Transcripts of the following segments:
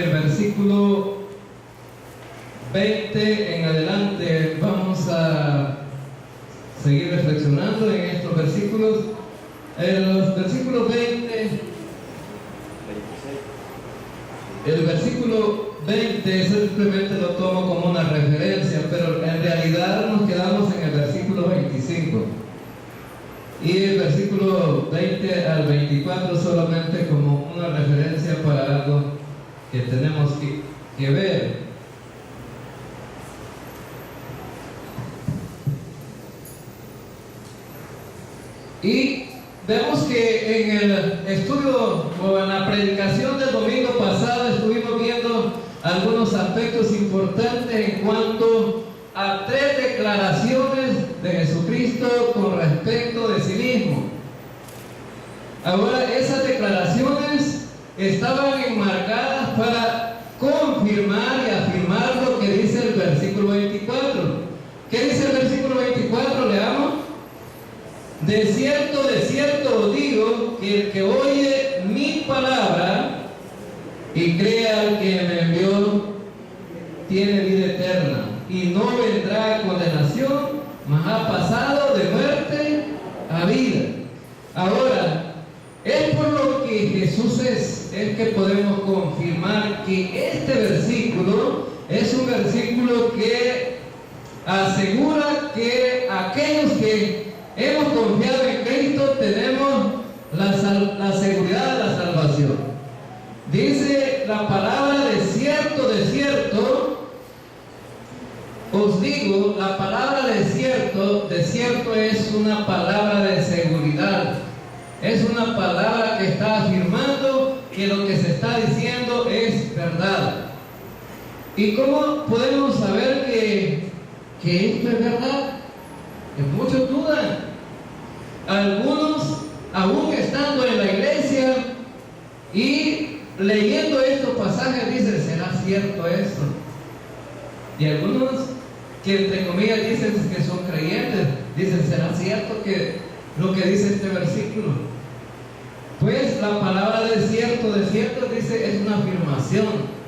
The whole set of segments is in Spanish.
el versículo 20 en adelante. Vamos a seguir reflexionando en estos versículos. En los versículos 20, el versículo 20 simplemente lo tomo como una referencia, pero en realidad nos quedamos en el versículo 25. Y el versículo 20 al 24 solamente como una referencia para algo que tenemos que ver. Y vemos que en el estudio o en la predicación del domingo pasado estuvimos viendo algunos aspectos importantes en cuanto a 3 declaraciones de Jesucristo con respecto de sí mismo. Ahora, esas declaraciones estaban enmarcadas para confirmar y afirmar lo que dice el versículo 24. ¿Qué dice el versículo 24? Leamos. De cierto os digo que el que oye mi palabra y crea al que me envió tiene vida eterna y no vendrá a condenación, mas ha pasado de muerte a vida. Ahora, es por lo que Jesús es que podemos confirmar que este versículo es un versículo que asegura que aquellos que hemos confiado en Cristo tenemos la seguridad de la salvación. Dice la palabra de cierto os digo, la palabra de cierto es una palabra de seguridad. Es una palabra que está afirmando que lo que se está diciendo es verdad. ¿Y cómo podemos saber que esto es verdad? Que muchos dudan. Algunos, aún estando en la iglesia y leyendo estos pasajes, dicen: ¿será cierto esto? Y algunos que entre comillas dicen que son creyentes, dicen: ¿será cierto que lo que dice este versículo? Pues la palabra de cierto dice, es una afirmación.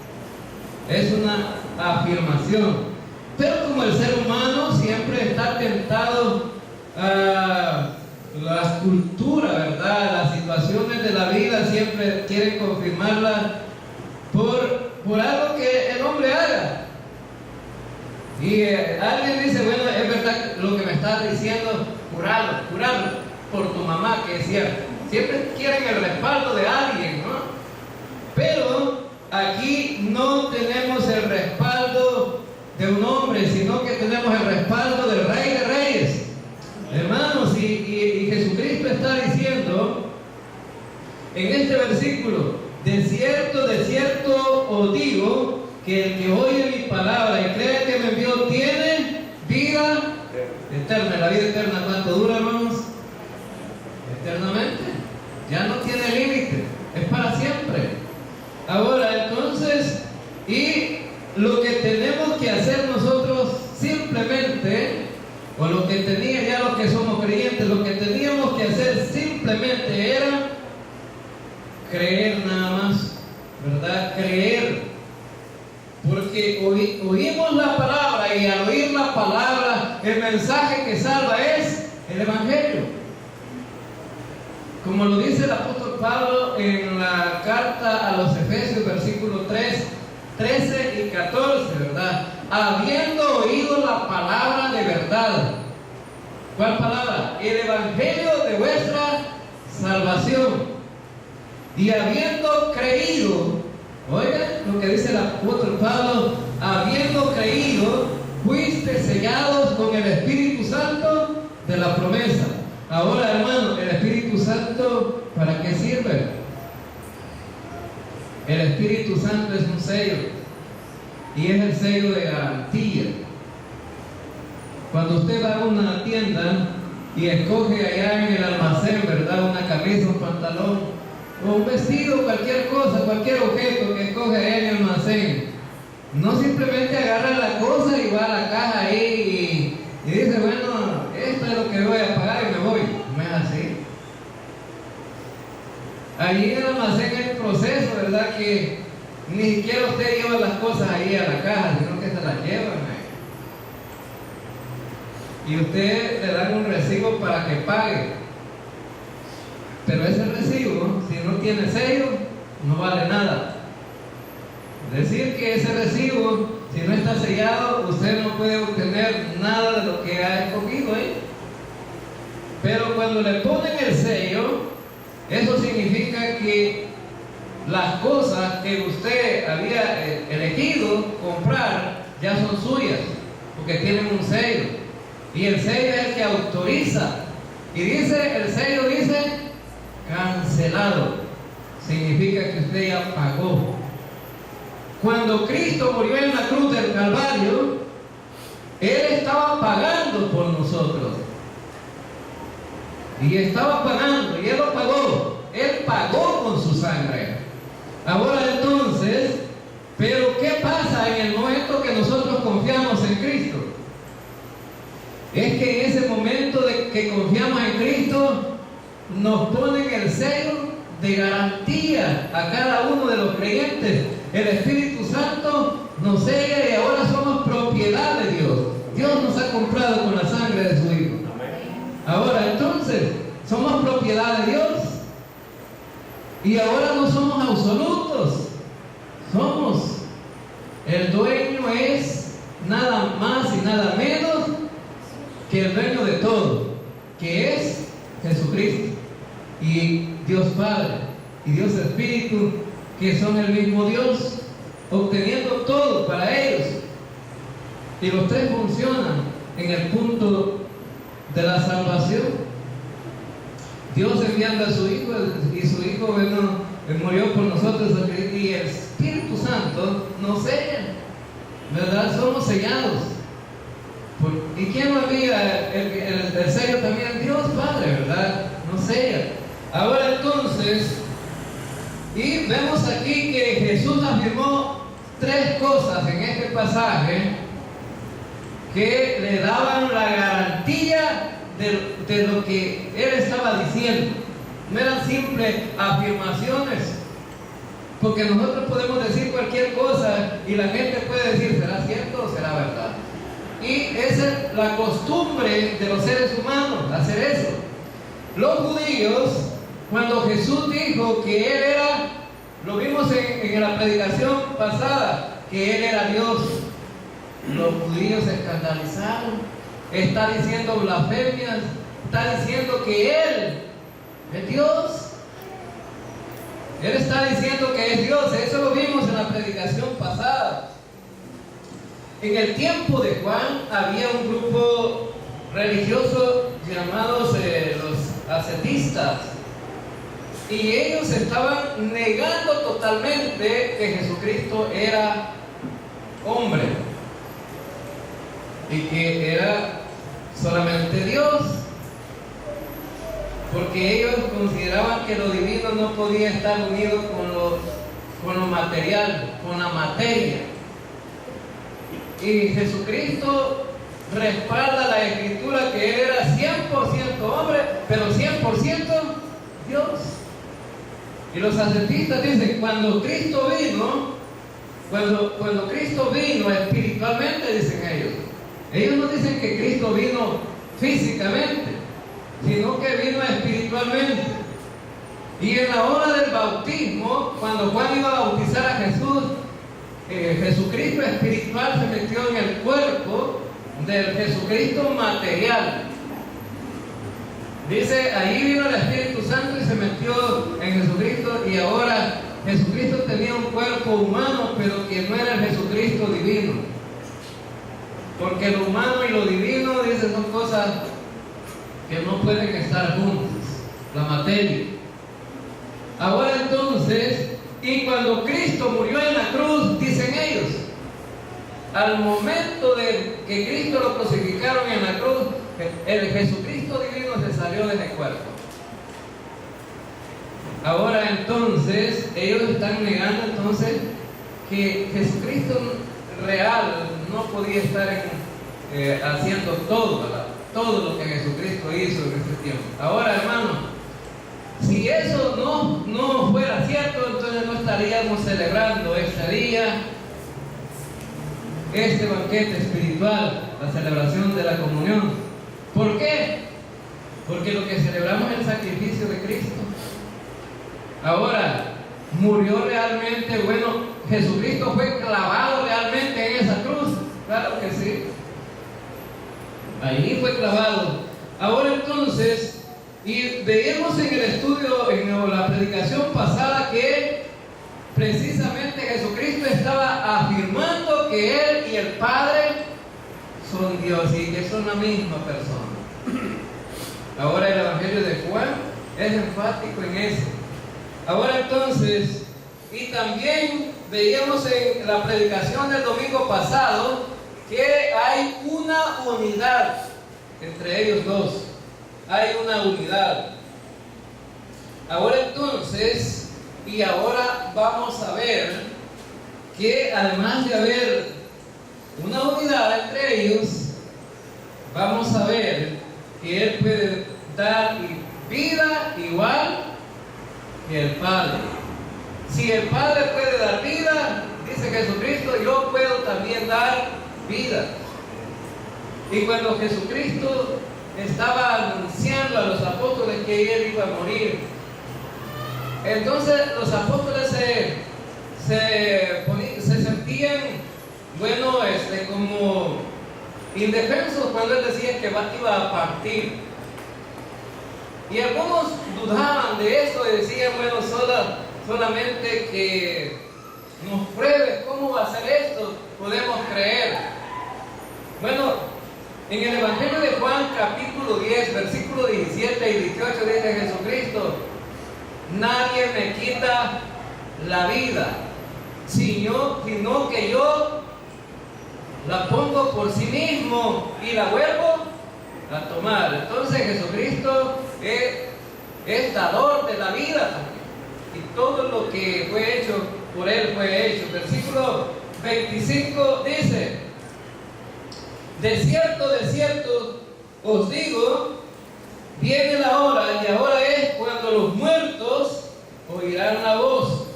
Es una afirmación. Pero como el ser humano siempre está tentado a la cultura, ¿verdad? Las situaciones de la vida siempre quieren confirmarla por algo que el hombre haga. Y alguien dice: bueno, es verdad lo que me estás diciendo, juralo por tu mamá, que es cierto. Siempre quieren el respaldo de alguien, ¿no? Pero aquí no tenemos el respaldo de un hombre, sino que tenemos el respaldo del Rey de Reyes. Hermanos, y Jesucristo está diciendo en este versículo: de cierto os digo que el que oye mi palabra y cree que me envió tiene vida eterna. La vida eterna, ¿cuánto dura, hermanos? Eternamente. Ya no tiene límite, es para siempre. Ahora, entonces, y lo que tenemos que hacer nosotros simplemente, o lo que tenía ya los que somos creyentes, lo que teníamos que hacer simplemente era creer nada más, ¿verdad? Creer. Porque oímos la palabra, y al oír la palabra, el mensaje que salva es el Evangelio. Como lo dice el apóstol Pablo en la carta a los Efesios, versículo 13 y 14, ¿verdad? Habiendo oído la palabra de verdad. ¿Cuál palabra? El Evangelio de vuestra salvación. Y habiendo creído, oigan lo que dice el apóstol Pablo: habiendo creído, fuiste sellados con el Espíritu Santo de la promesa. Ahora, hermano, ¿el Espíritu Santo para qué sirve? El Espíritu Santo es un sello, y es el sello de garantía. Cuando usted va a una tienda y escoge allá en el almacén, ¿verdad?, una camisa, un pantalón o un vestido, cualquier cosa, cualquier objeto que escoge allá en el almacén, no simplemente agarra la cosa y va a la caja ahí y dice: bueno, esto es lo que voy a pagar y me voy. No es así. Allí en el almacén hay un proceso, ¿verdad?, que Ni siquiera usted lleva las cosas ahí a la caja, sino que se las llevan ahí. Y usted le dan un recibo para que pague. Pero ese recibo, si no tiene sello, no vale nada. Decir que ese recibo, si no está sellado, usted no puede obtener nada de lo que ha escogido ahí. Pero cuando le ponen el sello, eso significa que las cosas que usted había elegido comprar ya son suyas, porque tienen un sello. Y el sello es el que autoriza. Y dice, el sello dice, cancelado. Significa que usted ya pagó. Cuando Cristo murió en la cruz del Calvario, Él estaba pagando por nosotros. Y estaba pagando, y Él lo pagó. Él pagó con su sangre. Ahora entonces, pero ¿qué pasa en el momento que nosotros confiamos en Cristo? Es que en ese momento de que confiamos en Cristo, nos ponen el sello de garantía a cada uno de los creyentes. El Espíritu Santo nos sella y ahora somos propiedad de Dios. Dios nos ha comprado con la sangre de su Hijo. Ahora entonces, somos propiedad de Dios. Y ahora no somos absolutos. Somos. El dueño es nada más y nada menos que el dueño de todo, que es Jesucristo. Y Dios Padre y Dios Espíritu, que son el mismo Dios, obteniendo todo para ellos. Y los tres funcionan en el punto de la salvación. Dios enviando a su Hijo, y su Hijo murió por nosotros, y el Espíritu Santo nos sella, ¿verdad? Somos sellados. ¿Y quién lo envía? El sello también, Dios Padre, ¿verdad? Nos sella. Ahora entonces, y vemos aquí que Jesús afirmó tres cosas en este pasaje que le daban la garantía de lo que Él estaba diciendo. No eran simples afirmaciones, porque nosotros podemos decir cualquier cosa y la gente puede decir, ¿será cierto o será verdad? Y esa es la costumbre de los seres humanos, hacer eso. Los judíos, cuando Jesús dijo que Él era, lo vimos en la predicación pasada, que Él era Dios, los judíos se escandalizaron. Está diciendo blasfemias, está diciendo que Él es Dios. Él está diciendo que es Dios. Eso lo vimos en la predicación pasada. En el tiempo de Juan había un grupo religioso llamados los ascetistas, y ellos estaban negando totalmente que Jesucristo era hombre y que era solamente Dios, porque ellos consideraban que lo divino no podía estar unido con lo material, con la materia. Y Jesucristo respalda la Escritura que Él era 100% hombre, pero 100% Dios. Y los ascetistas dicen, cuando Cristo vino espiritualmente, dicen ellos no dicen que Cristo vino físicamente, sino que vino espiritualmente. Y en la hora del bautismo, cuando Juan iba a bautizar a Jesús, Jesucristo espiritual se metió en el cuerpo del Jesucristo material. Dice, ahí vino el Espíritu Santo y se metió en Jesucristo, y ahora Jesucristo tenía un cuerpo humano, pero que no era el Jesucristo divino. Porque lo humano y lo divino, dice, son cosas que no pueden estar juntas, la materia. Ahora entonces, y cuando Cristo murió en la cruz, dicen ellos, al momento de que Cristo lo crucificaron en la cruz, el Jesucristo divino se salió de ese cuerpo. Ahora entonces, ellos están negando entonces que Jesucristo real no podía estar haciendo todo lo que Jesucristo hizo en ese tiempo. Ahora, hermano, Si eso no fuera cierto, entonces no estaríamos celebrando este día, este banquete espiritual, la celebración de la comunión. ¿Por qué? Porque lo que celebramos es el sacrificio de Cristo. Ahora, murió realmente, bueno, Jesucristo fue clavado realmente en esa cruz. Claro que sí. Allí fue clavado. Ahora entonces, y veíamos en el estudio, en la predicación pasada, que precisamente Jesucristo estaba afirmando que Él y el Padre son Dios y que son la misma persona. Ahora el Evangelio de Juan es enfático en eso. Ahora entonces, y también veíamos en la predicación del domingo pasado que hay una unidad entre ellos dos. Hay una unidad. Ahora entonces, y ahora vamos a ver que además de haber una unidad entre ellos, vamos a ver que Él puede dar vida igual que el Padre. Si el Padre puede dar vida, dice Jesucristo, yo puedo también dar vida. Y cuando Jesucristo estaba anunciando a los apóstoles que Él iba a morir, entonces los apóstoles se sentían, bueno, como indefensos cuando Él decía que iba a partir. Y algunos dudaban de eso y decían, bueno, solamente que nos pruebes cómo va a ser esto, podemos creer. Bueno, en el Evangelio de Juan, capítulo 10, versículo 17 y 18, dice Jesucristo: nadie me quita la vida, sino que yo la pongo por sí mismo y la vuelvo a tomar. Entonces Jesucristo es dador de la vida también. Y todo lo que fue hecho por Él fue hecho. Versículo 25 dice: de cierto os digo, viene la hora, y ahora es cuando los muertos oirán la voz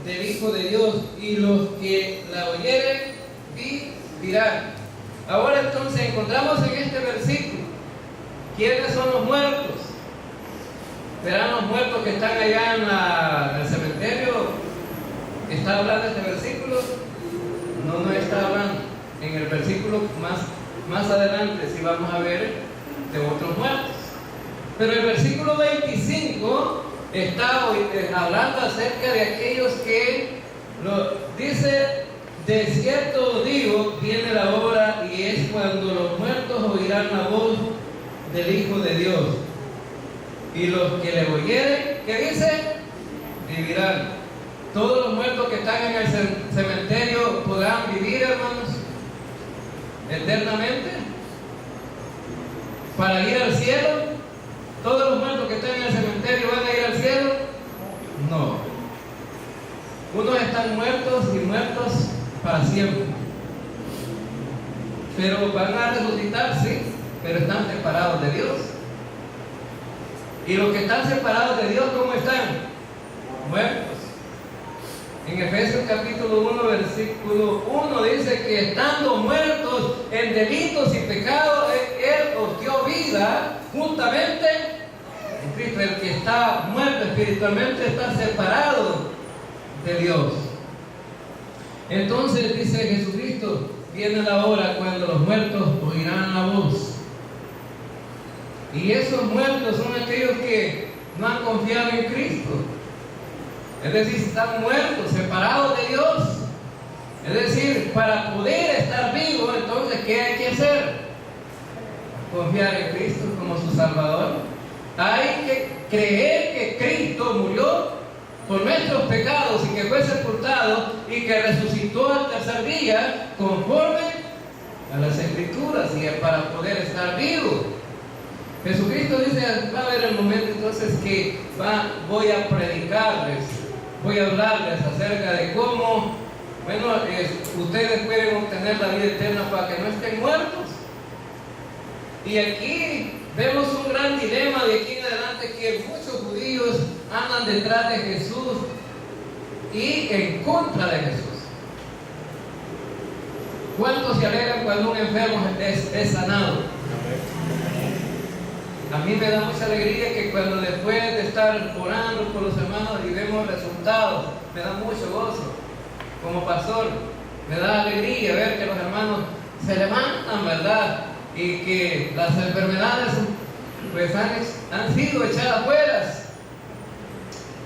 del Hijo de Dios, y los que la oyeren vivirán. Ahora entonces encontramos en este versículo quiénes son los muertos. ¿Verán los muertos que están allá en el cementerio? ¿Está hablando este versículo? No está hablando. En el versículo más adelante sí vamos a ver de otros muertos. Pero el versículo 25 está hablando acerca de aquellos que dice: de cierto digo, viene la hora y es cuando los muertos oirán la voz del Hijo de Dios, y los que le oyeren, ¿qué dice? Vivirán. Todos los muertos que están en el cementerio podrán vivir, hermanos, eternamente para ir al cielo. Todos los muertos que están en el cementerio van a ir al cielo. No. Unos están muertos y muertos para siempre, pero van a resucitar, sí, pero están separados de Dios. Y los que están separados de Dios, ¿cómo están? Muertos. En Efesios capítulo 1, versículo 1 dice que estando muertos en delitos y pecados, Él os dio vida juntamente en Cristo. El que está muerto espiritualmente está separado de Dios. Entonces dice Jesucristo: viene la hora cuando los muertos oirán la voz. Y esos muertos son aquellos que no han confiado en Cristo. Es decir, están muertos, separados de Dios. Es decir, para poder estar vivos, entonces, ¿qué hay que hacer? Confiar en Cristo como su Salvador. Hay que creer que Cristo murió por nuestros pecados y que fue sepultado y que resucitó al tercer día conforme a las Escrituras, y para poder estar vivo. Jesucristo dice: va a haber el momento entonces que voy a predicarles, voy a hablarles acerca de cómo, bueno, ustedes pueden obtener la vida eterna para que no estén muertos. Y aquí vemos un gran dilema de aquí en adelante, que muchos judíos andan detrás de Jesús y en contra de Jesús. ¿Cuántos se alegran cuando un enfermo es sanado? A mí me da mucha alegría que cuando después de estar orando por los hermanos y vemos resultados, me da mucho gozo. Como pastor, me da alegría ver que los hermanos se levantan, ¿verdad? Y que las enfermedades pues han sido echadas fuera.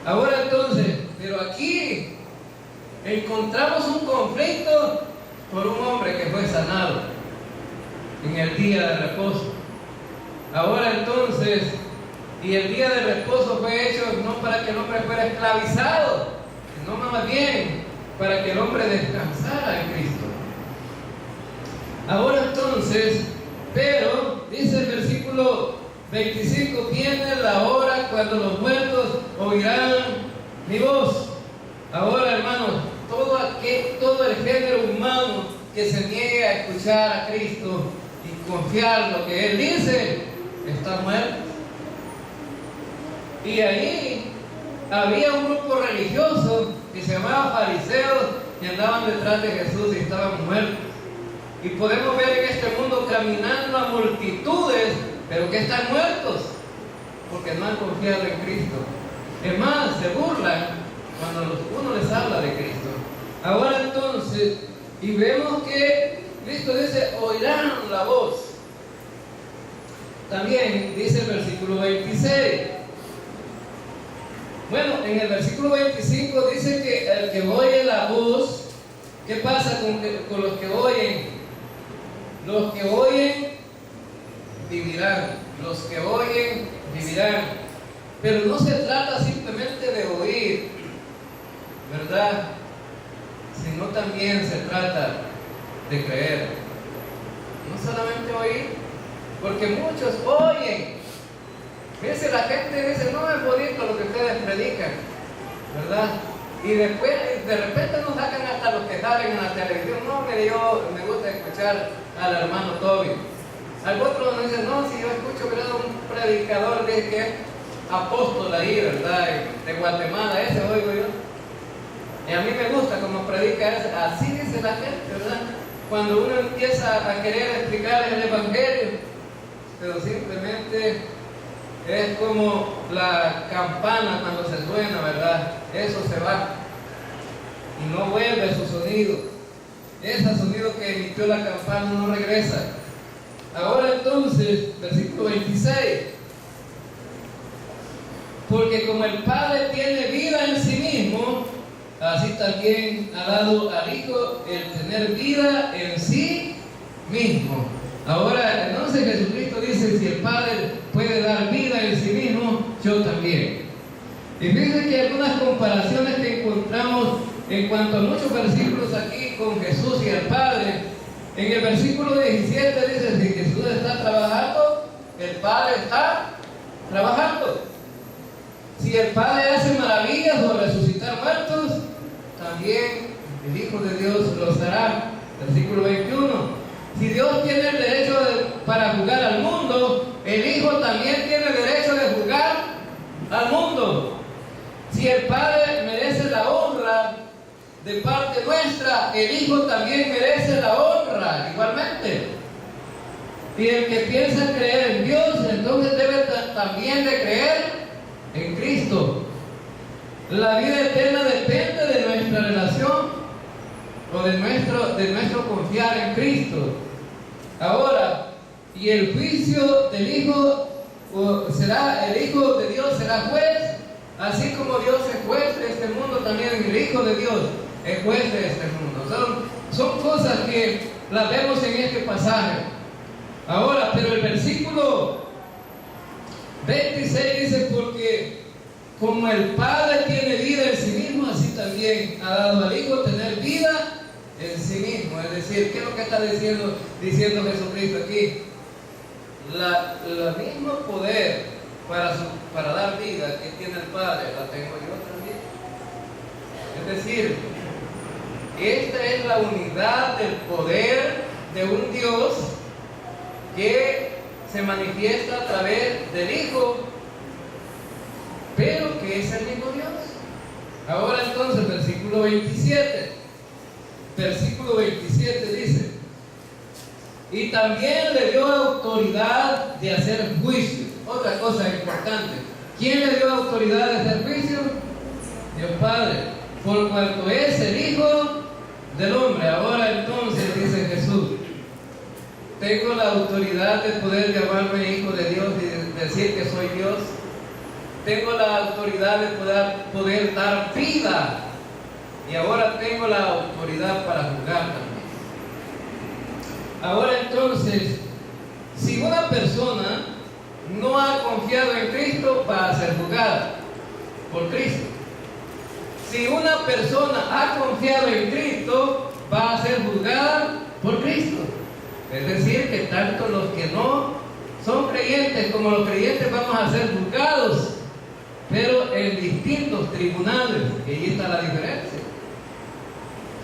Ahora entonces, pero aquí encontramos un conflicto por un hombre que fue sanado en el día de reposo. Ahora entonces, y el día de reposo fue hecho no para que el hombre fuera esclavizado, sino más bien para que el hombre descansara en Cristo. Ahora entonces, pero, dice el versículo 25, viene la hora cuando los muertos oirán mi voz. Ahora, hermanos, todo el género humano que se niegue a escuchar a Cristo y confiar en lo que Él dice, está muerto. Y ahí había un grupo religioso que se llamaba fariseos que andaban detrás de Jesús y estaban muertos. Y podemos ver en este mundo caminando a multitudes, pero que están muertos porque no han confiado en Cristo. Es más, se burlan cuando uno les habla de Cristo. Ahora entonces, y vemos que Cristo dice, oirán la voz. También dice el versículo 26. Bueno, en el versículo 25 dice que el que oye la voz, ¿qué pasa con los que oyen? Los que oyen vivirán. Los que oyen vivirán. Pero no se trata simplemente de oír, ¿verdad? Sino también se trata de creer. No solamente oír, porque muchos oyen. Fíjense, la gente dice, no es bonito lo que ustedes predican, ¿verdad? Y después, de repente nos sacan hasta los que salen en la televisión. No, me gusta escuchar al hermano Toby. Al otro nos dice, no, si yo escucho, ¿verdad? Un predicador de que es apóstol ahí, ¿verdad? De Guatemala, ese oigo yo. Y a mí me gusta como predica ese. Así dice la gente, ¿verdad? Cuando uno empieza a querer explicar el evangelio, pero simplemente es como la campana cuando se suena, ¿verdad? Eso se va y no vuelve su sonido. Ese sonido que emitió la campana no regresa. Ahora entonces, versículo 26. Porque como el Padre tiene vida en sí mismo, así también ha dado al Hijo el tener vida en sí mismo. Ahora, entonces Jesucristo dice, si el Padre puede dar vida en sí mismo, yo también. Y fíjense que hay algunas comparaciones que encontramos en cuanto a muchos versículos aquí con Jesús y el Padre. En el versículo 17 dice, si Jesús está trabajando, el Padre está trabajando. Si el Padre hace maravillas o resucitar muertos, también el Hijo de Dios lo hará. Versículo 21. Si Dios tiene el derecho para juzgar al mundo, el Hijo también tiene el derecho de juzgar al mundo. Si el Padre merece la honra de parte nuestra, el Hijo también merece la honra igualmente. Y el que piensa creer en Dios, entonces debe también de creer en Cristo. La vida eterna depende de nuestra relación o de nuestro confiar en Cristo. Ahora, y el juicio del Hijo el Hijo de Dios será juez, así como Dios es juez de este mundo, también el Hijo de Dios es juez de este mundo. Son cosas que las vemos en este pasaje. Ahora, pero el versículo 26 dice, porque como el Padre tiene vida en sí mismo, así también ha dado al Hijo tener vida en sí mismo. Es decir, ¿qué es lo que está diciendo Jesucristo aquí? El mismo poder para dar vida que tiene el Padre, la tengo yo también. Es decir, esta es la unidad del poder de un Dios que se manifiesta a través del Hijo, pero que es el mismo Dios. Ahora entonces, versículo 27. Versículo 27 dice: y también le dio autoridad de hacer juicio. Otra cosa importante: ¿quién le dio autoridad de hacer juicio? Dios Padre, por cuanto es el Hijo del hombre. Ahora entonces, dice Jesús, tengo la autoridad de poder llamarme hijo de Dios y decir que soy Dios. Tengo la autoridad de poder dar vida. Y ahora tengo la autoridad para juzgar también. Ahora entonces, si una persona no ha confiado en Cristo, va a ser juzgada por Cristo. Si una persona ha confiado en Cristo, va a ser juzgada por Cristo. Es decir, que tanto los que no son creyentes como los creyentes vamos a ser juzgados, pero en distintos tribunales. Y ahí está la diferencia.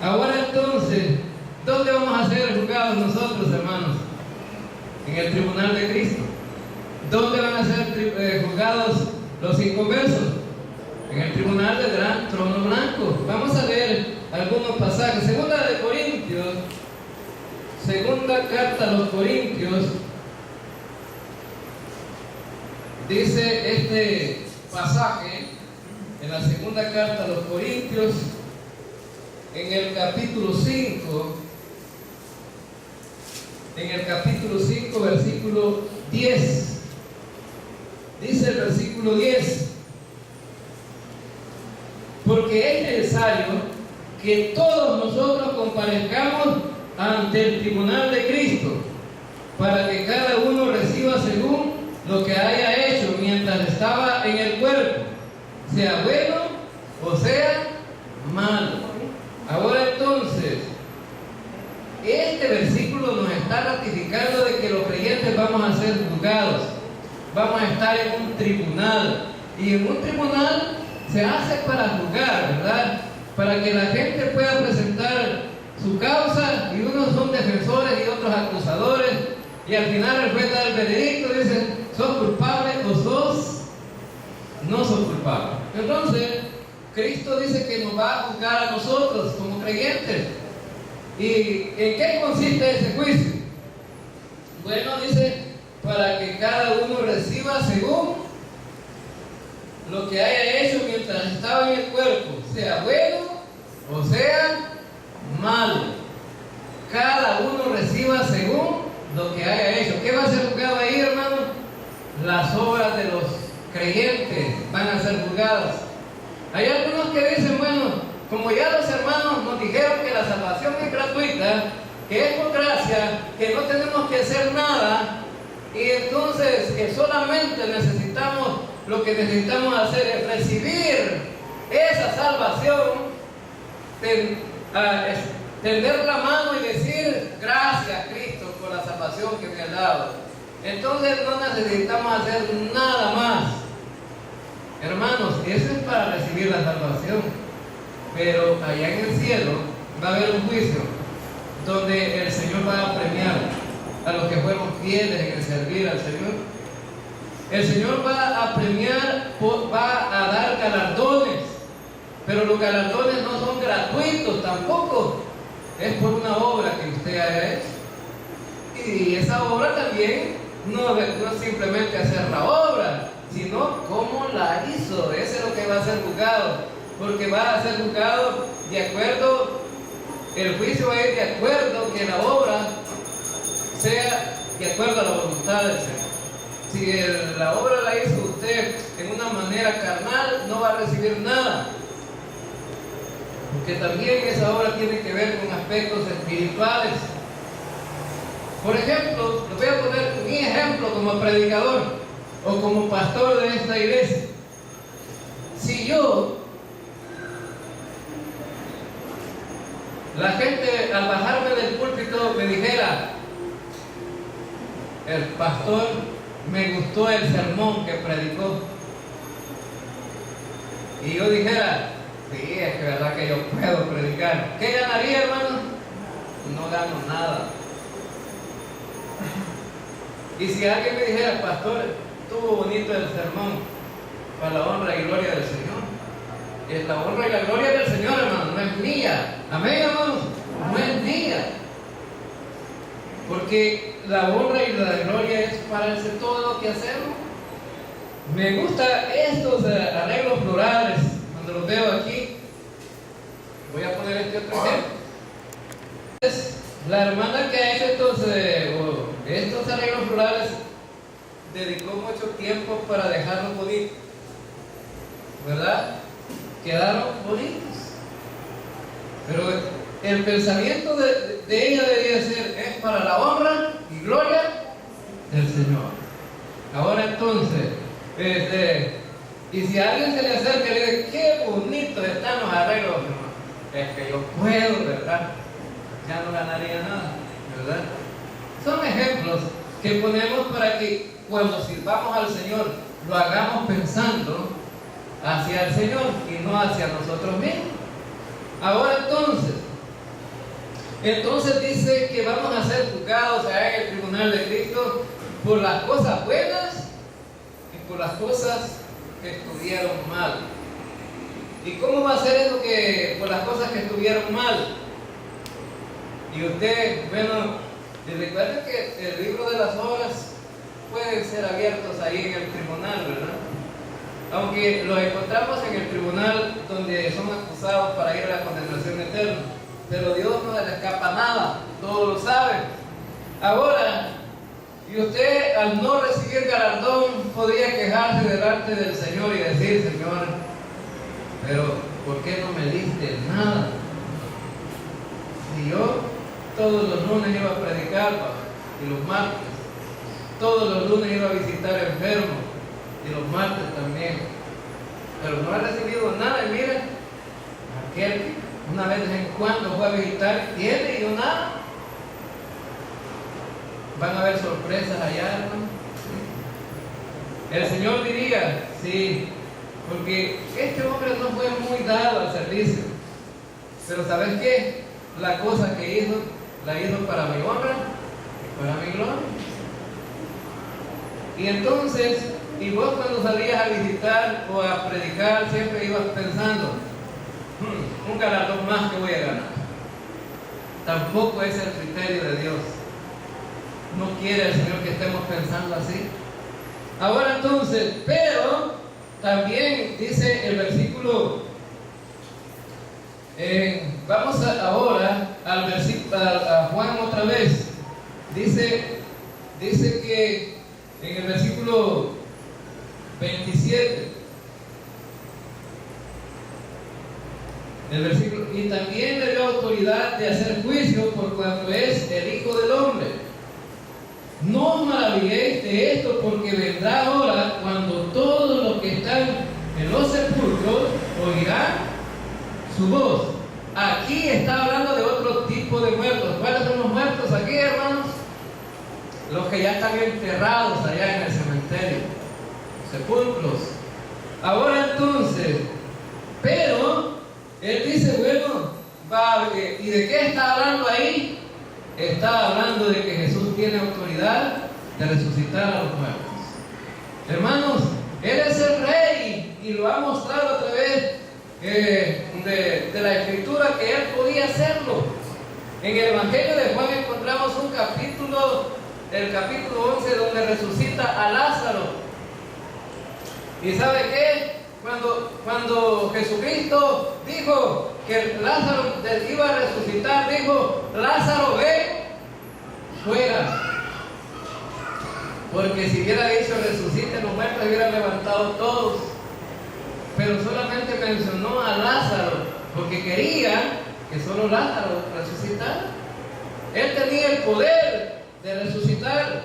Ahora entonces, ¿dónde vamos a ser juzgados nosotros, hermanos? En el tribunal de Cristo. ¿Dónde van a ser juzgados los inconversos? En el tribunal del gran trono blanco. Vamos a leer algunos pasajes. Segunda de Corintios, segunda carta a los Corintios, dice este pasaje en la segunda carta a los Corintios, en el capítulo 5, versículo 10. Dice el versículo 10: porque es necesario que todos nosotros comparezcamos ante el tribunal de Cristo, para que cada uno reciba según lo que haya hecho mientras estaba en el cuerpo, sea bueno o sea malo. Ahora entonces, este versículo nos está ratificando de que los creyentes vamos a ser juzgados, vamos a estar en un tribunal, y en un tribunal se hace para juzgar, ¿verdad? Para que la gente pueda presentar su causa, y unos son defensores y otros acusadores, y al final el juez da el veredicto, dice: ¿sos culpable o no sos culpable? Entonces, Cristo dice que nos va a juzgar a nosotros como creyentes. ¿Y en qué consiste ese juicio? Bueno, dice, para que cada uno reciba según lo que haya hecho mientras estaba en el cuerpo, sea bueno o sea malo. Cada uno reciba según lo que haya hecho. ¿Qué va a ser juzgado ahí, hermano? Las obras de los creyentes van a ser juzgadas. Hay algunos que dicen: bueno, como ya los hermanos nos dijeron que la salvación es gratuita, que es por gracia, que no tenemos que hacer nada, y entonces que solamente lo que necesitamos hacer es recibir esa salvación, tender la mano y decir: gracias, Cristo, por la salvación que me has dado. Entonces no necesitamos hacer nada más. Hermanos, eso es para recibir la salvación. Pero allá en el cielo va a haber un juicio donde el Señor va a premiar a los que fueron fieles en el servir al Señor. El Señor va a premiar, va a dar galardones, pero los galardones no son gratuitos tampoco. Es por una obra que usted haya hecho. Y esa obra también no es simplemente hacer la obra, sino cómo la hizo. Ese es lo que va a ser juzgado, porque va a ser juzgado de acuerdo, el juicio va a ir de acuerdo que la obra sea de acuerdo a la voluntad del Señor. Si la obra la hizo usted en una manera carnal, no va a recibir nada, porque también esa obra tiene que ver con aspectos espirituales. Por ejemplo, les voy a poner un ejemplo como predicador o como pastor de esta iglesia. Si yo, la gente al bajarme del púlpito me dijera: el pastor, me gustó el sermón que predicó, y yo dijera: sí, es que verdad que yo puedo predicar, ¿qué ganaría, hermano? No gano nada. Y si alguien me dijera, pastor, estuvo bonito el sermón, para la honra y gloria del Señor. Es la honra y la gloria del Señor, hermano, no es mía. Amén, hermanos, no es mía. Porque la honra y la gloria es para todo lo que hacemos. Me gustan estos arreglos florales, cuando los veo aquí. Voy a poner este otro ejemplo. La hermana que ha hecho estos arreglos florales dedicó mucho tiempo para dejarlos bonitos, ¿verdad? Quedaron bonitos. Pero el pensamiento de ella debería ser, es para la honra y gloria del Señor. Ahora entonces, y si a alguien se le acerca y le dice, qué bonitos están los arreglos, hermano, es que yo puedo, ¿verdad? Ya no ganaría nada, ¿verdad? Son ejemplos que ponemos para que cuando sirvamos al Señor lo hagamos pensando hacia el Señor y no hacia nosotros mismos. Ahora entonces dice que vamos a ser juzgados en el tribunal de Cristo por las cosas buenas y por las cosas que estuvieron mal. ¿Y cómo va a ser eso que por las cosas que estuvieron mal? Y usted, bueno, recuerden que el libro de las obras pueden ser abiertos ahí en el tribunal, ¿verdad? Aunque los encontramos en el tribunal donde son acusados para ir a la condenación eterna. Pero Dios no le escapa nada, todos lo saben. Ahora, y usted al no recibir galardón podría quejarse delante del Señor y decir, Señor, pero ¿por qué no me diste nada? Si yo todos los lunes iba a predicar, y los martes, todos los lunes iba a visitar enfermos, y los martes también, pero no ha recibido nada. Y miren, aquel que una vez en cuando fue a visitar, tiene y yo nada. Van a haber sorpresas allá, hermano. ¿Sí? El Señor diría, sí, porque este hombre no fue muy dado al servicio, pero ¿sabes qué? La cosa que hizo, la hizo para mi honra y para mi gloria. Y entonces, y vos cuando salías a visitar o a predicar, siempre ibas pensando, un galardón más que voy a ganar. Tampoco es el criterio de Dios. No quiere el Señor que estemos pensando así. Ahora entonces, pero también dice el versículo, vamos ahora al versículo, a Juan otra vez. Dice que en el versículo 27, el versículo, y también le dio autoridad de hacer juicio por cuanto es el Hijo del Hombre. No os maravilléis de esto, porque vendrá hora cuando todos los que están en los sepulcros oirán su voz. Aquí está hablando de otro tipo de muertos. ¿Cuáles son los muertos aquí, hermanos? Los que ya están enterrados allá en el cementerio, sepulcros. Ahora entonces, pero él dice, bueno, ¿y de qué está hablando ahí? Está hablando de que Jesús tiene autoridad de resucitar a los muertos. Hermanos, Él es el Rey y lo ha mostrado a través de la Escritura que Él podía hacerlo. En el Evangelio de Juan encontramos un capítulo, el capítulo 11, donde resucita a Lázaro. ¿Y sabe qué? Cuando Jesucristo dijo que Lázaro iba a resucitar, dijo, Lázaro, ve fuera. Porque si hubiera dicho resuciten los muertos, hubieran levantado todos. Pero solamente mencionó a Lázaro, porque quería que solo Lázaro resucitara. Él tenía el poder de resucitar.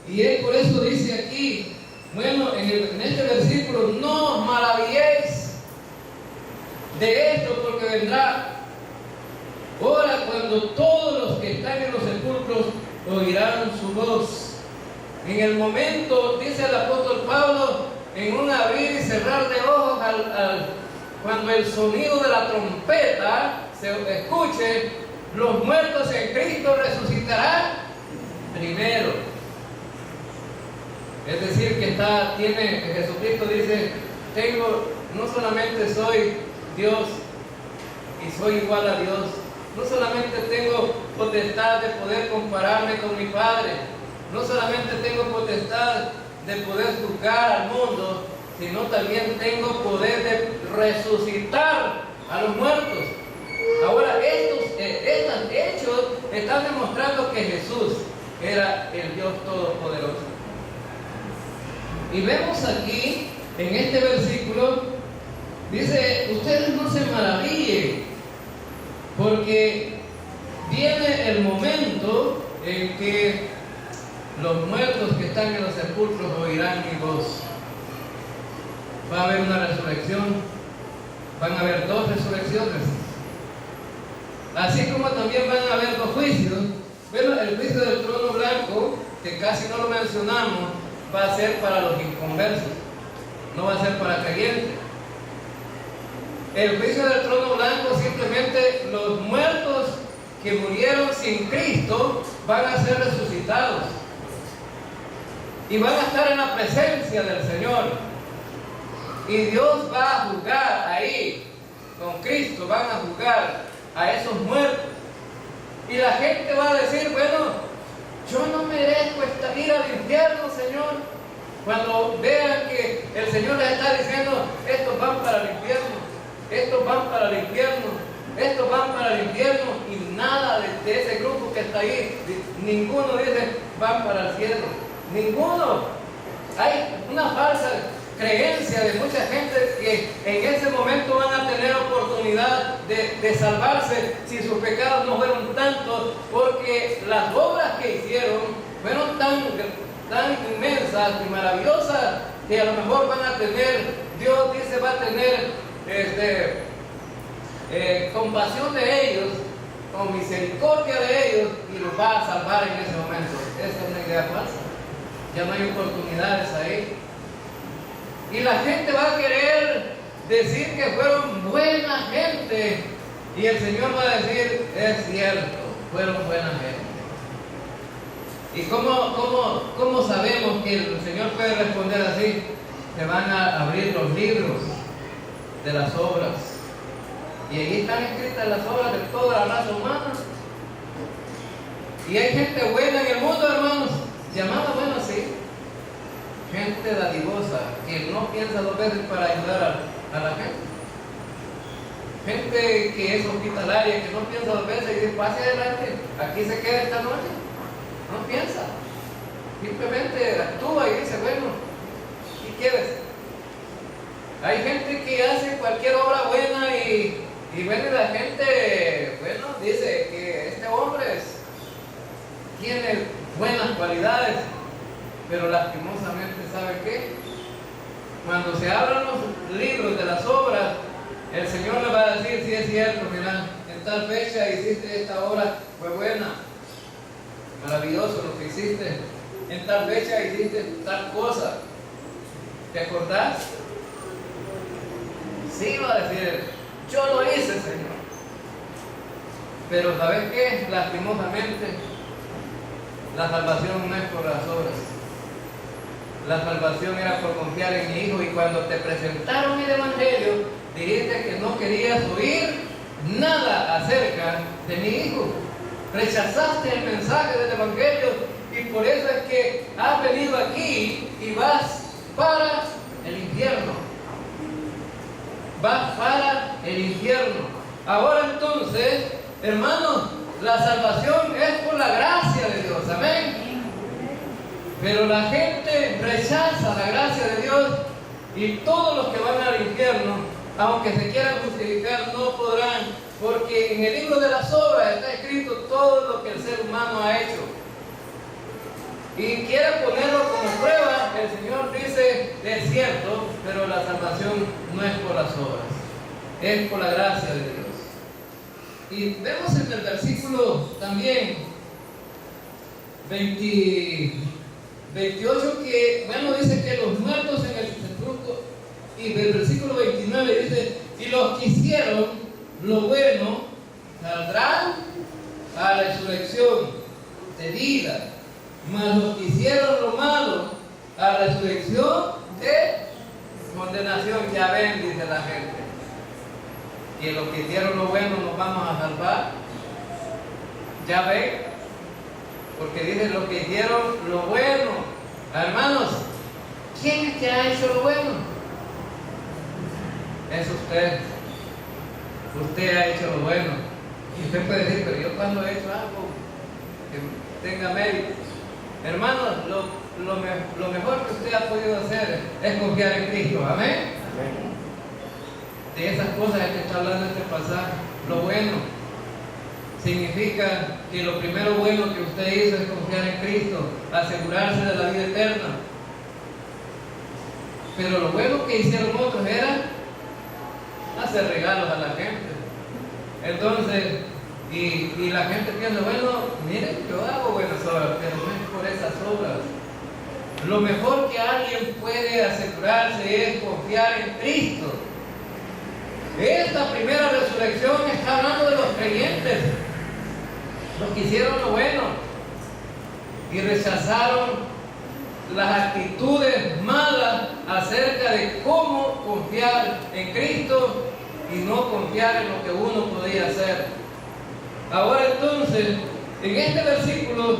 Y él por eso dice aquí, bueno, en este versículo, no os maravilléis de esto, porque vendrá hora cuando todos los que están en los sepulcros oirán su voz. En el momento, dice el apóstol Pablo, en un abrir y cerrar de ojos, cuando el sonido de la trompeta se escuche, los muertos en Cristo resucitarán primero. Es decir, que Jesucristo dice, no solamente soy Dios y soy igual a Dios, no solamente tengo potestad de poder compararme con mi Padre, no solamente tengo potestad de poder juzgar al mundo, sino también tengo poder de resucitar a los muertos. Ahora, estos hechos están demostrando que Jesús era el Dios Todopoderoso. Y vemos aquí, en este versículo, dice, ustedes no se maravillen, porque viene el momento en que los muertos que están en los sepulcros oirán mi voz. Va a haber una resurrección, van a haber 2 resurrecciones. Así como también van a haber 2 juicios. Bueno, el juicio del trono blanco, que casi no lo mencionamos, va a ser para los inconversos, no va a ser para creyentes. El juicio del trono blanco, simplemente los muertos que murieron sin Cristo van a ser resucitados y van a estar en la presencia del Señor, y Dios va a juzgar ahí con Cristo, van a juzgar a esos muertos, y la gente va a decir, bueno, yo no merezco ir al infierno, Señor. Cuando vean que el Señor les está diciendo, estos van para el infierno, estos van para el infierno, estos van para el infierno, y nada de ese grupo que está ahí, ninguno dice, van para el cielo, ninguno. Hay una falsa creencia de mucha gente que en ese momento van a tener oportunidad de salvarse si sus pecados no fueron tantos, porque las obras que hicieron fueron tan inmensas y maravillosas que a lo mejor van a tener, Dios dice, va a tener compasión de ellos, con misericordia de ellos, y los va a salvar en ese momento. Esa es una idea falsa. Ya no hay oportunidades ahí. Y la gente va a querer decir que fueron buena gente, y el Señor va a decir, es cierto, fueron buena gente. ¿Y cómo sabemos que el Señor puede responder así? Se van a abrir los libros de las obras, y allí están escritas las obras de toda la raza humana. Y hay gente buena en el mundo, hermanos, llamada buena, sí, gente dadivosa, que no piensa 2 veces para ayudar a la gente. Gente que es hospitalaria, que no piensa 2 veces y dice, pase adelante, aquí se queda esta noche. No piensa, simplemente actúa y dice, bueno, ¿qué quieres? Hay gente que hace cualquier obra buena y bueno, la gente, bueno, dice que este hombre tiene buenas cualidades, pero lastimosamente, ¿sabe qué? Cuando se abran los libros de las obras, el Señor le va a decir, sí es cierto, mira, en tal fecha hiciste esta obra, fue buena, maravilloso lo que hiciste, en tal fecha hiciste tal cosa, ¿te acordás? Sí, va a decir, yo lo hice, Señor. Pero ¿sabes qué? Lastimosamente, la salvación no es por las obras. La salvación era por confiar en mi Hijo, y cuando te presentaron el Evangelio, dijiste que no querías oír nada acerca de mi Hijo. Rechazaste el mensaje del Evangelio, y por eso es que has venido aquí y vas para el infierno. Vas para el infierno. Ahora entonces, hermanos, la salvación es por la gracia de Dios, amén. Pero la gente rechaza la gracia de Dios, y todos los que van al infierno, aunque se quieran justificar, no podrán, porque en el libro de las obras está escrito todo lo que el ser humano ha hecho. Y quiere ponerlo como prueba, el Señor dice, es cierto, pero la salvación no es por las obras, es por la gracia de Dios. Y vemos en el versículo también 28 que, bueno, dice que los muertos en el sepulcro, y del versículo 29 dice, y los que hicieron lo bueno saldrán a la resurrección de vida, mas los que hicieron lo malo a resurrección de condenación. Ya ven, dice la gente, que los que hicieron lo bueno nos vamos a salvar. Ya ven, porque dice los que hicieron lo bueno. Hermanos, ¿quién es que ha hecho lo bueno? Es usted. Usted ha hecho lo bueno. Y usted puede decir, pero yo cuando he hecho algo que tenga mérito. Hermanos, lo mejor que usted ha podido hacer es confiar en Cristo. Amén. Amén. De esas cosas que está hablando este pasaje, lo bueno significa que lo primero bueno que usted hizo es confiar en Cristo, asegurarse de la vida eterna. Pero lo bueno que hicieron otros era hacer regalos a la gente. Entonces, y la gente piensa, bueno, miren, yo hago buenas obras, pero no es por esas obras. Lo mejor que alguien puede asegurarse es confiar en Cristo. Esta primera resurrección está hablando de los creyentes, los que hicieron lo bueno y rechazaron las actitudes malas acerca de cómo confiar en Cristo y no confiar en lo que uno podía hacer. Ahora entonces, en este versículo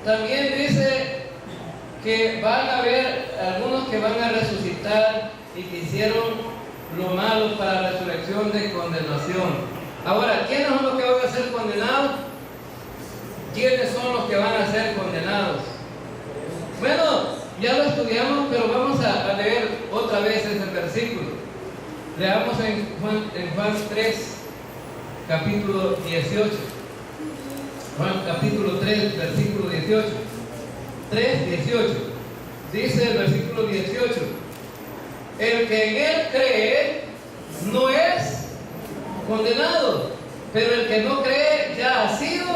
también dice que van a haber algunos que van a resucitar y que hicieron lo malo para la resurrección de condenación. Ahora, ¿quiénes son los que van a ser condenados? ¿Quiénes son los que van a ser condenados? Bueno, ya lo estudiamos, pero vamos a leer otra vez ese versículo. Leamos en Juan 3, capítulo 18. Juan capítulo 3, versículo 18. 3, 18. Dice el versículo 18: el que en él cree no es condenado, pero el que no cree ya ha sido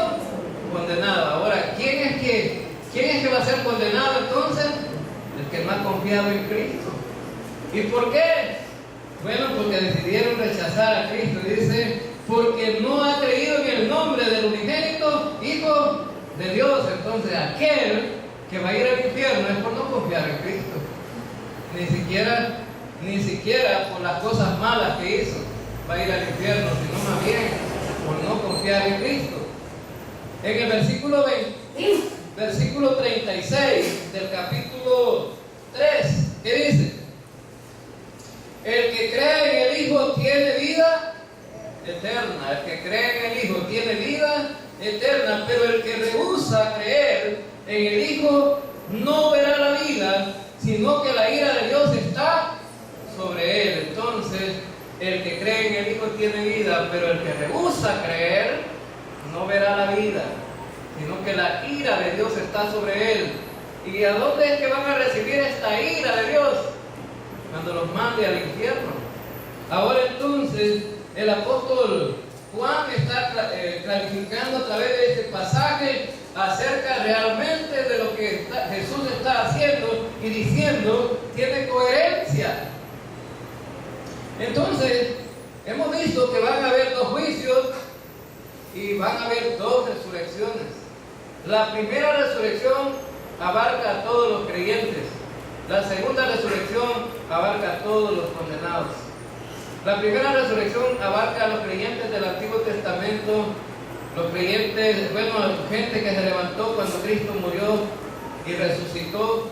condenado. Ahora, ¿quién es que va a ser condenado entonces? El que no ha confiado en Cristo. ¿Y por qué? Bueno, porque decidieron rechazar a Cristo. Dice, porque no ha creído en el nombre del unigénito Hijo de Dios. Entonces, aquel que va a ir al infierno es por no confiar en Cristo. Ni siquiera por las cosas malas que hizo va a ir al infierno, sino más bien por no confiar en Cristo. En el versículo 36 del capítulo 3, ¿qué dice? El que cree en el Hijo tiene vida eterna. El que cree en el Hijo tiene vida eterna, pero el que rehúsa creer en el Hijo no verá la vida, sino que la ira de Dios está sobre él. Entonces, el que cree en el Hijo tiene vida, pero el que rehúsa creer no verá la vida, sino que la ira de Dios está sobre él. ¿Y a dónde es que van a recibir esta ira de Dios? Cuando los mande al infierno. Ahora entonces, el apóstol Juan está clarificando a través de este pasaje acerca realmente de lo que Jesús está haciendo y diciendo, tiene coherencia. Entonces, hemos visto que van a haber dos juicios y van a haber dos resurrecciones. La primera resurrección abarca a todos los creyentes. La segunda resurrección abarca a todos los condenados. La primera resurrección abarca a los creyentes del Antiguo Testamento, los creyentes, bueno, gente que se levantó cuando Cristo murió y resucitó,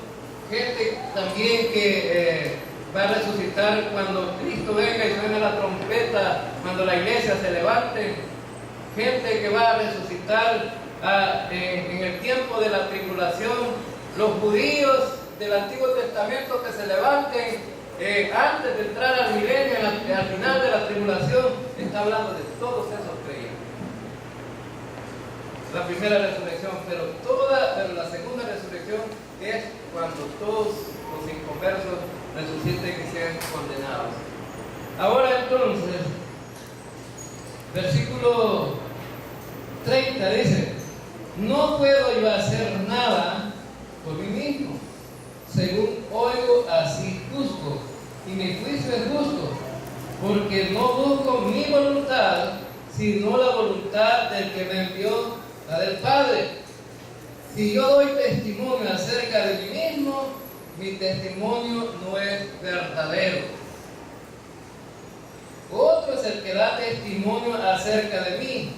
gente también que va a resucitar cuando Cristo venga y suene la trompeta, cuando la iglesia se levante, gente que va a resucitar en el tiempo de la tribulación, los judíos del Antiguo Testamento que se levanten antes de entrar al milenio, al final de la tribulación. Está hablando de todos esos creyentes. La primera resurrección, pero la segunda resurrección es cuando todos los inconversos resuciten y sean condenados. Ahora entonces, versículo 30 dice: no puedo yo hacer nada por mí mismo. Según oigo, así juzgo, y mi juicio es justo, porque no busco mi voluntad, sino la voluntad del que me envió, la del Padre. Si yo doy testimonio acerca de mí mismo, mi testimonio no es verdadero. Otro es el que da testimonio acerca de mí,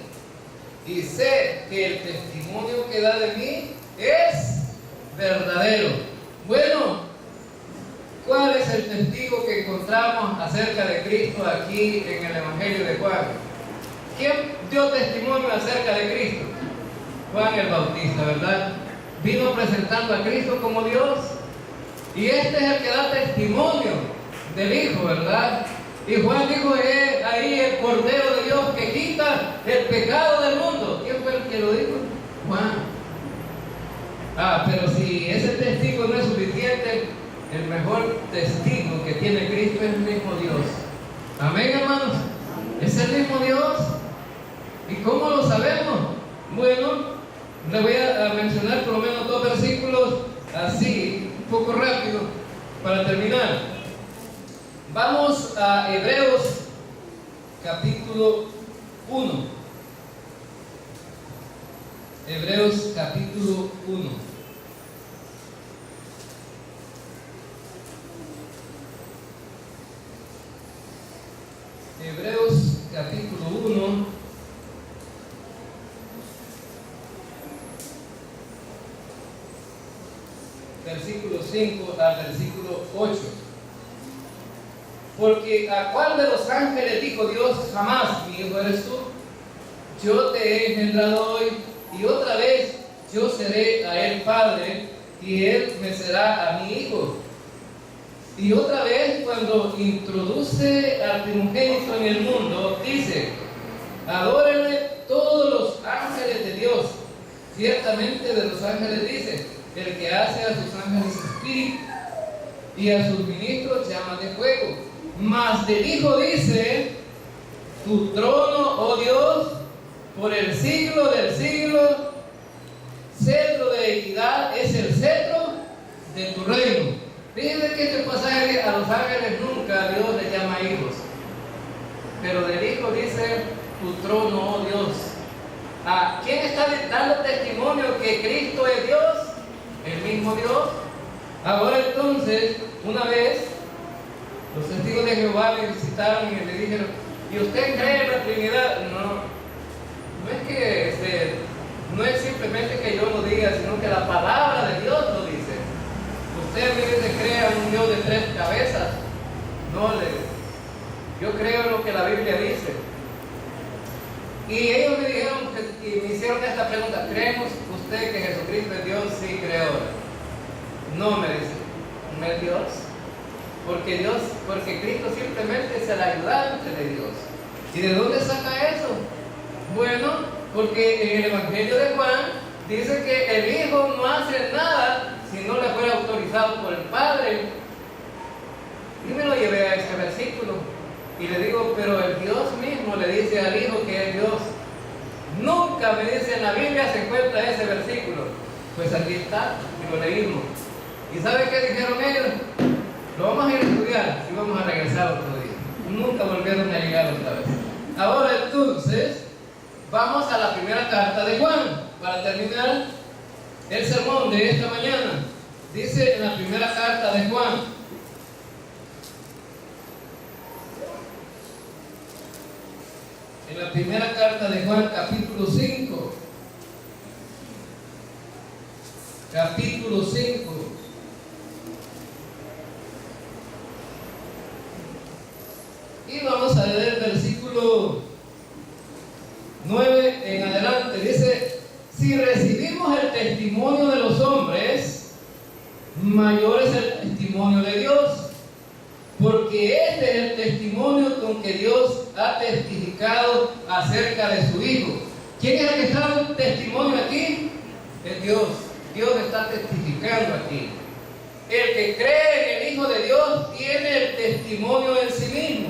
y sé que el testimonio que da de mí es verdadero. Bueno, ¿cuál es el testigo que encontramos acerca de Cristo aquí en el Evangelio de Juan? ¿Quién dio testimonio acerca de Cristo? Juan el Bautista, ¿verdad? Vino presentando a Cristo como Dios, y este es el que da testimonio del Hijo, ¿verdad? Y Juan dijo, es ahí el Cordero de Dios que quita el pecado del mundo. ¿Quién fue el que lo dijo? Juan. Pero si ese testigo no es suficiente, el mejor testigo que tiene Cristo es el mismo Dios. Amén, hermanos. Es el mismo Dios. ¿Y cómo lo sabemos? Bueno, le voy a mencionar por lo menos 2 versículos así, un poco rápido, para terminar. Vamos a Hebreos capítulo 1. Hebreos capítulo 1. Hebreos capítulo 1. Versículo 5 al versículo 8. Porque ¿a cuál de los ángeles dijo Dios jamás, mi hijo eres tú? Yo te he engendrado hoy, y otra vez yo seré a él padre, y él me será a mi hijo. Y otra vez, cuando introduce al primogénito en el mundo, dice: adórenle todos los ángeles de Dios. Ciertamente de los ángeles dice: el que hace a sus ángeles espíritu y a sus ministros llamas de fuego. Mas del Hijo dice: tu trono, oh Dios, por el siglo del siglo, cetro de equidad es el cetro de tu reino. Fíjense que este pasaje a los ángeles nunca Dios les llama hijos, pero del Hijo dice: tu trono, oh Dios. ¿A quién está dando testimonio que Cristo es Dios? El mismo Dios. Ahora entonces, una vez, los testigos de Jehová me visitaron y le dijeron: ¿y usted cree en la Trinidad? No es que no es simplemente que yo lo diga, sino que la palabra de Dios lo dice. Usted me dice: crea en un Dios de 3 cabezas. Yo creo en lo que la Biblia dice. Y ellos me dijeron, y me hicieron esta pregunta: ¿creemos usted que Jesucristo es Dios? Sí, creo. No, me dice, no es Dios. Porque Cristo simplemente es el ayudante de Dios. ¿Y de dónde saca eso? Bueno, porque en el Evangelio de Juan dice que el Hijo no hace nada si no le fuera autorizado por el Padre. Y me lo llevé a ese versículo y le digo: pero el Dios mismo le dice al Hijo que es Dios. Nunca me dice en la Biblia se encuentra ese versículo. Pues aquí está y lo leímos. ¿Y sabe qué dijeron ellos? Lo vamos a ir a estudiar y vamos a regresar otro día. Nunca volvieron a llegar otra vez. Ahora entonces, vamos a la primera carta de Juan, para terminar el sermón de esta mañana. Dice en la primera carta de Juan, en la primera carta de Juan, capítulo 5, capítulo 5, y vamos a leer el versículo 9 en adelante. Dice: si recibimos el testimonio de los hombres, mayor es el testimonio de Dios, porque este es el testimonio con que Dios ha testificado acerca de su Hijo. ¿Quién es el que está dando testimonio aquí? Es Dios. Dios está testificando aquí. El que cree en el Hijo de Dios tiene el testimonio en sí mismo.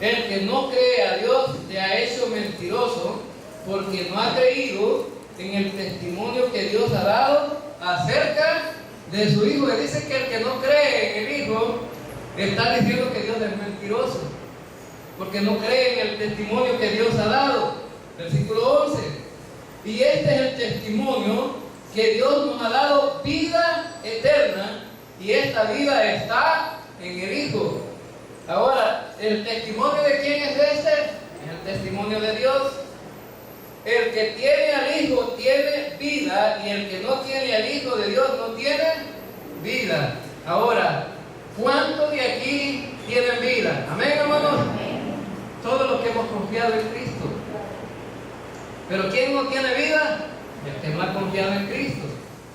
El que no cree a Dios le ha hecho mentiroso, porque no ha creído en el testimonio que Dios ha dado acerca de su Hijo. Y dice que el que no cree en el Hijo está diciendo que Dios es mentiroso, porque no cree en el testimonio que Dios ha dado. Versículo 11. Y este es el testimonio, que Dios nos ha dado vida eterna, y esta vida está en el Hijo. Ahora, ¿el testimonio de quién es este? Es el testimonio de Dios. El que tiene al Hijo tiene vida, y el que no tiene al Hijo de Dios no tiene vida. Ahora, ¿cuántos de aquí tienen vida? Amén, hermanos. Todos los que hemos confiado en Cristo. Pero ¿quién no tiene vida? El que no ha confiado en Cristo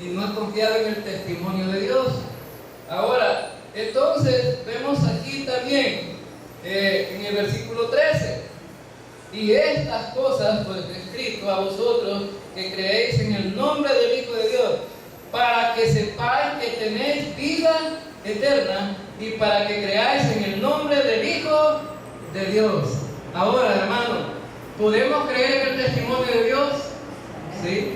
y no ha confiado en el testimonio de Dios. Ahora, entonces vemos aquí también en el versículo 13: y estas cosas pues escrito a vosotros que creéis en el nombre del Hijo de Dios, para que sepáis que tenéis vida eterna, y para que creáis en el nombre del Hijo de Dios. Ahora, hermano, ¿podemos creer en el testimonio de Dios? Sí,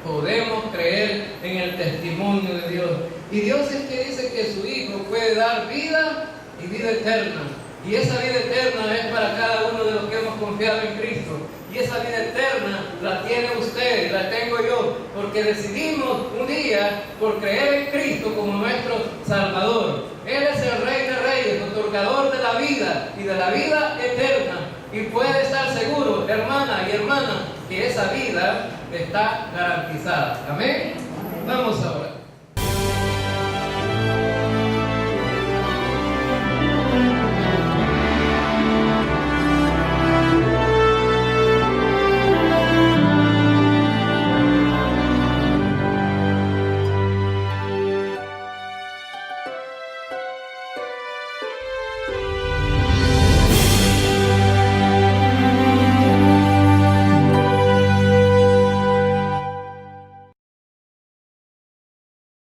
podemos creer en el testimonio de Dios. Y Dios es que dice que su Hijo puede dar vida y vida eterna. Y esa vida eterna es para cada uno de los que hemos confiado en Cristo. Y esa vida eterna la tiene usted, la tengo yo, porque decidimos un día por creer en Cristo como nuestro Salvador. Él es el Rey de Reyes, otorgador de la vida y de la vida eterna. Y puede estar seguro, hermana y hermana, que esa vida está garantizada. Amén. Vamos ahora.